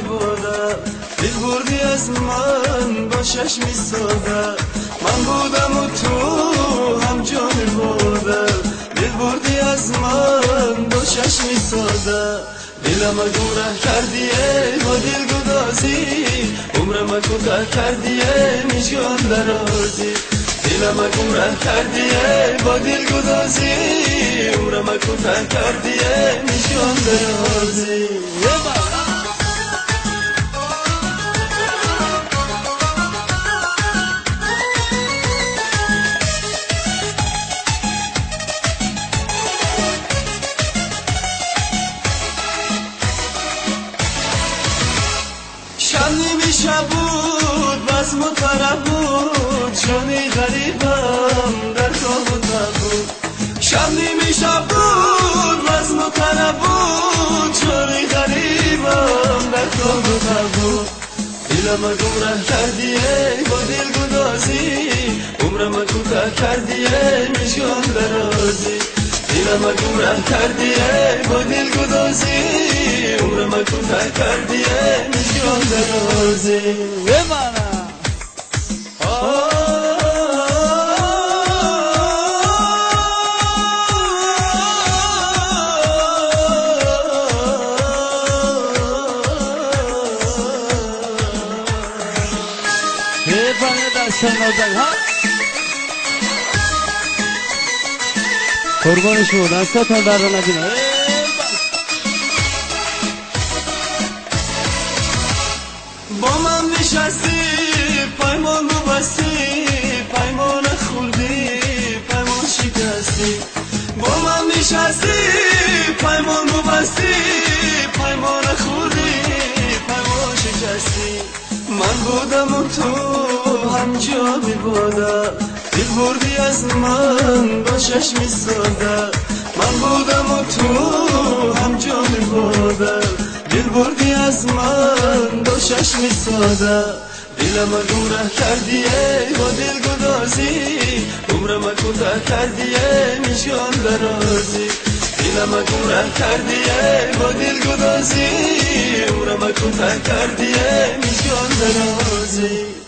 بادا دل بردی از من با چشمی ساده من بودم و تو هم جان بادا دل بردی از من با چشمی ساده دلم گمراه کردیه با دل گدازی عمرم کوتاه کردیه میشکن درازی دلم گمراه کردیه با دل گدازی عمرم کوتاه کردیه میشکن درازی شب شب بود بس مطرب بود جانی غریبم در خواب و تب بود شب نیمی شب بود بس مطرب بود جانی غریبم در خواب و تب بود دلم گمراه کردیه با دل گدازی عمرم کوتاه کردیه میشکن درازی دلم گمراه کردیه با دل گدازی عمرم کوتاه کردیه میشکن درازی قربان شما دستاتون در رو نبینه با من نشستی پیمان بستی پیمان خوردی پیمان شکستی با من نشستی پیمان بستی پیمان خوردی پیمان شکستی من بودم و تو هم جا بادا دل بردی از من با چشمی ساده من بودم و تو هم جان بادا دل بردی از من با چشمی ساده دلم گمراه کردیه با دل گدازی عمرم کوتاه کردیه میشکن درازی دلم گمراه کردیه با دل گدازی عمرم کوتاه کردیه میشکن درازی